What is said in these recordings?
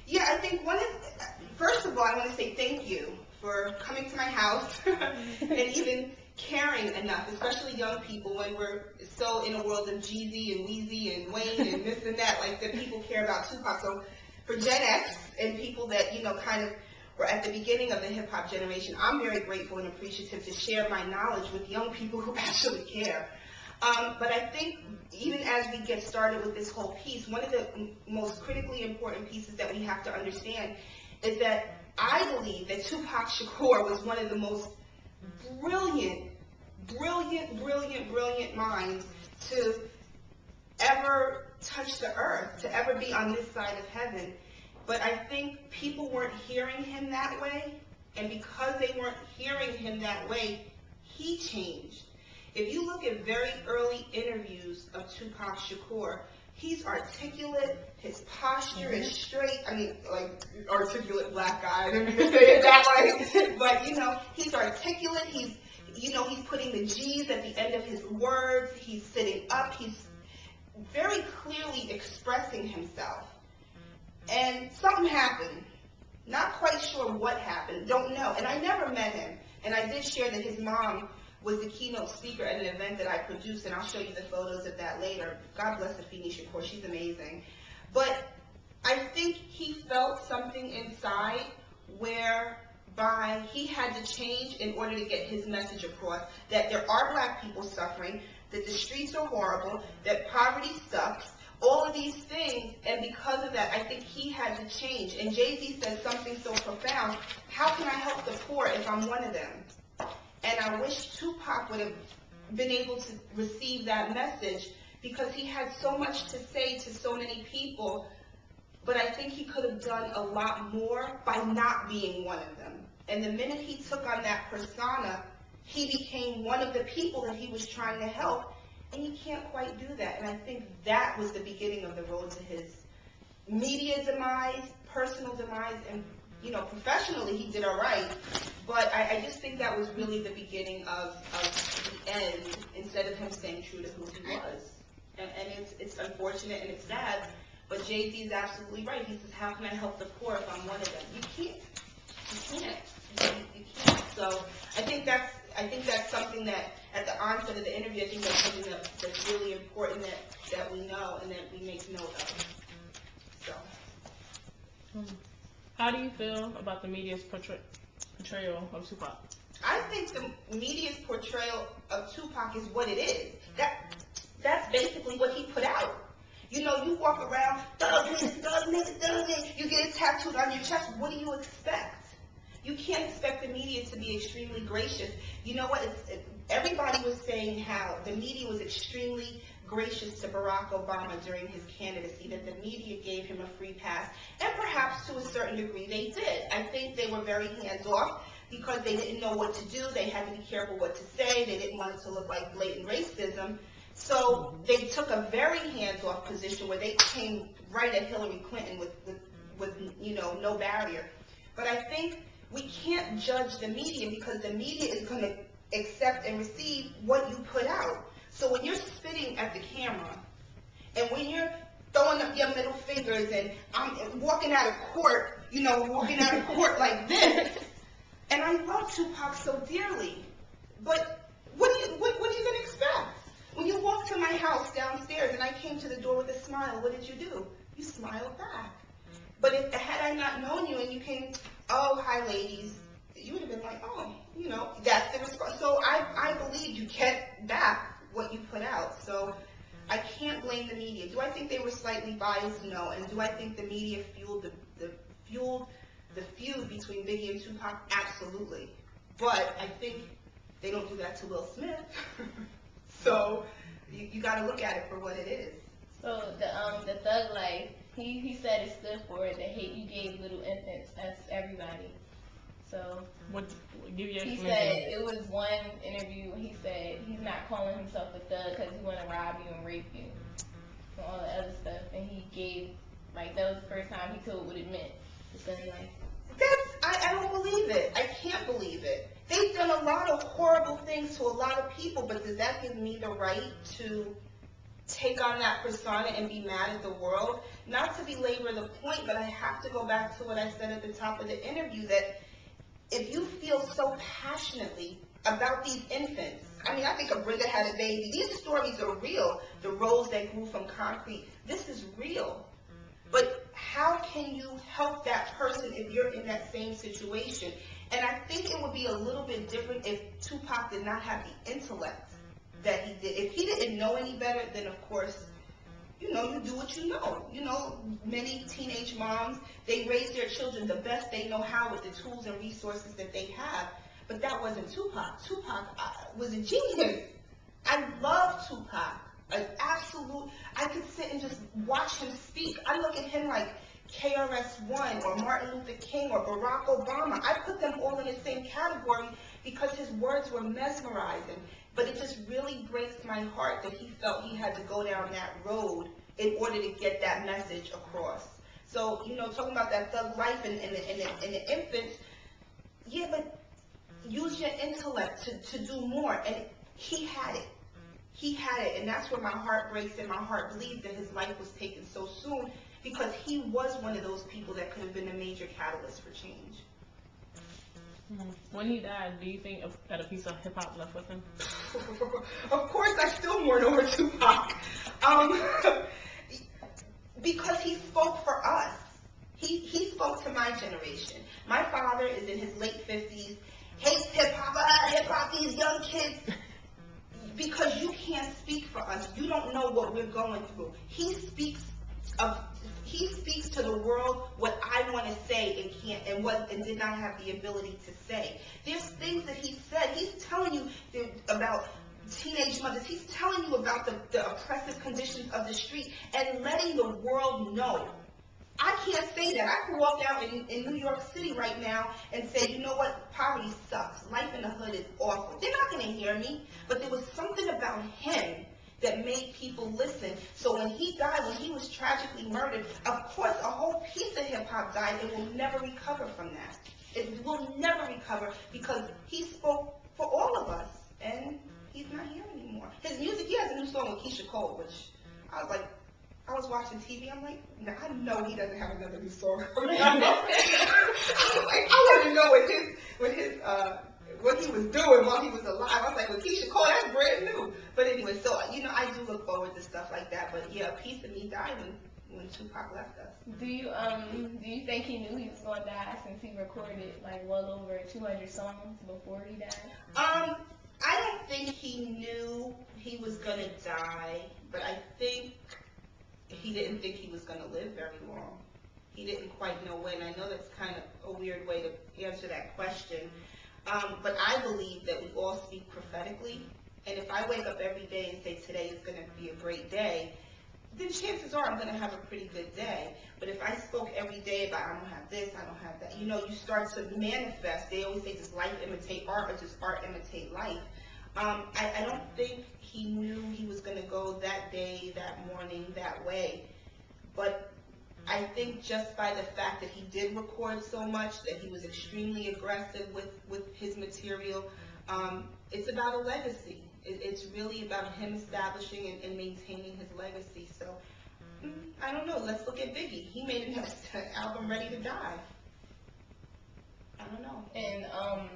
Yeah, I think first of all, I want to say thank you for coming to my house and even caring enough, especially young people when we're so in a world of Jeezy and Weezy and Wayne and this and that, like that people care about Tupac. So for Gen X and people that, kind of were at the beginning of the hip hop generation, I'm very grateful and appreciative to share my knowledge with young people who actually care. But I think even as we get started with this whole piece, one of the most critically important pieces that we have to understand is that I believe that Tupac Shakur was one of the most brilliant minds to ever touch the earth, to ever be on this side of heaven. But I think people weren't hearing him that way, and because they weren't hearing him that way, he changed. If you look at very early interviews of Tupac Shakur, he's articulate, his posture is straight. I mean, like, articulate black guy, I didn't even say it that way. But, he's articulate, he's putting the G's at the end of his words, he's sitting up, he's very clearly expressing himself. And something happened. Not quite sure what happened, don't know. And I never met him. And I did share that his mom was the keynote speaker at an event that I produced, and I'll show you the photos of that later. God bless Afeni Shakur, she's amazing. But I think he felt something inside whereby he had to change in order to get his message across, that there are black people suffering, that the streets are horrible, that poverty sucks, all of these things, and because of that, I think he had to change. And Jay-Z said something so profound: how can I help the poor if I'm one of them? And I wish Tupac would have been able to receive that message, because he had so much to say to so many people, but I think he could have done a lot more by not being one of them. And the minute he took on that persona, he became one of the people that he was trying to help, and you can't quite do that. And I think that was the beginning of the road to his media demise, personal demise, and professionally he did all right, but I just think that was really the beginning of the end, instead of him staying true to who he was. And it's unfortunate and it's sad, but Jay-Z is absolutely right. He says, how can I help the poor if I'm one of them? You can't. You can't. So I think that's something that at the onset of the interview, I think that's something that's really important that we know and that we make note of. So. How do you feel about the media's portrayal of Tupac? I think the media's portrayal of Tupac is what it is. That's basically what he put out. You walk around, thug nigga, you get it tattooed on your chest. What do you expect? You can't expect the media to be extremely gracious. You know what? Everybody was saying how the media was extremely gracious to Barack Obama during his candidacy, that the media gave him a free pass, and perhaps to a certain degree they did. I think they were very hands-off because they didn't know what to do. They had to be careful what to say. They didn't want it to look like blatant racism. So they took a very hands-off position where they came right at Hillary Clinton with no barrier. But I think we can't judge the media, because the media is going to accept and receive what you put out. So when you're spitting at the camera, and when you're throwing up your middle fingers, and I'm walking out of court, like this, and I love Tupac so dearly, but what are you going to expect? When you walked to my house downstairs and I came to the door with a smile, what did you do? You smiled back. But had I not known you and you came, oh, hi ladies, you would have been like, oh, that's the response. So I believe you get back what you put out. So I can't blame the media. Do I think they were slightly biased? No. And do I think the media fueled the feud between Biggie and Tupac? Absolutely. But I think they don't do that to Will Smith. So you got to look at it for what it is. So the Thug Life, he said it stood for the hate you gave little infants. That's everybody. So Give your he said it was one interview. He said he's not calling himself a thug because he want to rob you and rape you and all the other stuff. And he gave, that was the first time he told what it meant, the Thug Life. I don't believe it. I can't believe it. They've done a lot of horrible things to a lot of people, but does that give me the right to take on that persona and be mad at the world. Not to belabor the point, but I have to go back to what I said at the top of the interview, that if you feel so passionately about these infants, I mean, I think of Brenda had a baby. These stories are real. The rose that grew from concrete. This is real. But how can you help that person if you're in that same situation? And I think it would be a little bit different if Tupac did not have the intellect that he did. If he didn't know any better, then of course, you do what you know. Many teenage moms, they raise their children the best they know how with the tools and resources that they have. But that wasn't Tupac. Tupac was a genius. I love Tupac. An absolute, I could sit and just watch him speak. I look at him like KRS-One or Martin Luther King or Barack Obama. I put them all in the same category because his words were mesmerizing. But it just really breaks my heart that he felt he had to go down that road in order to get that message across. So, talking about that thug life and the infants, yeah, but use your intellect to do more. And he had it. He had it, and that's where my heart breaks and my heart bleeds that his life was taken so soon, because he was one of those people that could have been a major catalyst for change. When he died, do you think that a piece of hip hop left with him? Of course, I still mourn over Tupac, because he spoke for us. He spoke to my generation. My father is in his late 50s, hates hip hop, these young kids. Because you can't speak for us. You don't know what we're going through. He speaks to the world what I want to say and did not have the ability to say. There's things that he said. He's telling you about teenage mothers. He's telling you about the oppressive conditions of the street and letting the world know. I can't say that. I can walk out in New York City right now and say, you know what, poverty sucks. Life in the hood is awful. They're not going to hear me. But there was something about him that made people listen. So when he died, when he was tragically murdered, of course, a whole piece of hip-hop died. It will never recover from that. It will never recover because he spoke for all of us. And he's not here anymore. His music, he has a new song with Keisha Cole, which I was like, I was watching TV, I'm like, no, I know he doesn't have another new song coming out. I want to know what he was doing while he was alive. I was like, well, Keisha Cole, that's brand new. But anyway, so, I do look forward to stuff like that. But yeah, a piece of me died when Tupac left us. Do you think he knew he was going to die since he recorded like well over 200 songs before he died? I don't think he knew he was going to die, but I think he didn't think he was going to live very long. He didn't quite know when. I know that's kind of a weird way to answer that question. But I believe that we all speak prophetically. And if I wake up every day and say today is going to be a great day, then chances are I'm going to have a pretty good day. But if I spoke every day about I don't have this, I don't have that, you start to manifest. They always say, does life imitate art or does art imitate life? I don't think he knew he was going to go that day, that morning, that way. But I think just by the fact that he did record so much, that he was extremely aggressive with his material, it's about a legacy. It's really about him establishing and maintaining his legacy. So, I don't know. Let's look at Biggie. He made an album, Ready to Die. I don't know. And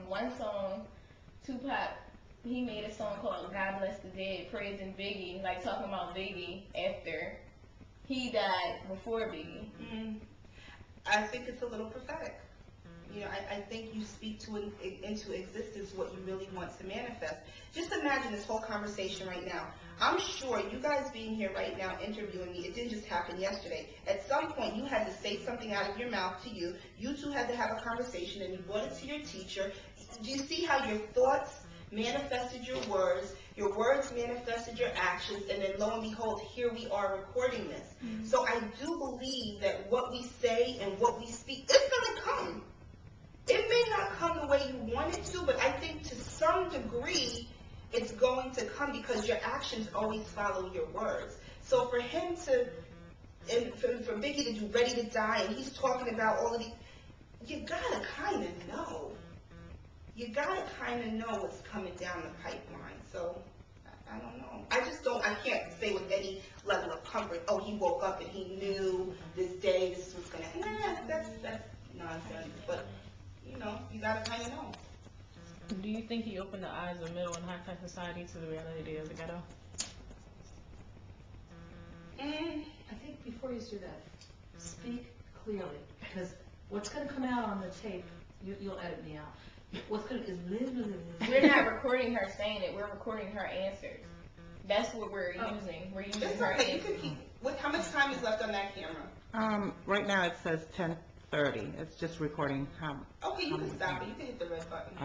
one song, Tupac, he made a song called God Bless the Dead, praising Biggie, like talking about Biggie after he died before Biggie. I think it's a little prophetic. I think you speak into existence what you really want to manifest. Just imagine this whole conversation right now. I'm sure you guys being here right now interviewing me, it didn't just happen yesterday. At some point, you had to say something out of your mouth to you. You two had to have a conversation, and you brought it to your teacher. Do you see how your thoughts manifested your words manifested your actions, and then lo and behold, here we are recording this. So I do believe that what we say and what we speak, it's going to come. It may not come the way you want it to, but I think to some degree, it's going to come because your actions always follow your words. So for him and for Biggie to do Ready to Die, and he's talking about all of these, you gotta kind of know. You gotta kind of know what's coming down the pipeline. So I don't know. I can't say with any level of comfort, oh, he woke up and he knew this day this was going to, that's nonsense. But, you gotta kind of know. Do you think he opened the eyes of middle and high-tech society to the reality of the ghetto? I think before you do that, speak clearly, because what's going to come out on the tape, you'll edit me out. What's going to is We're not recording her saying it. We're recording her answers. That's what we're using. We're using It's her okay. You answers. can keep. How much time is left on that camera? Right now it says 10:30. It's just recording how. Okay, you can stop it. You can hit the red button.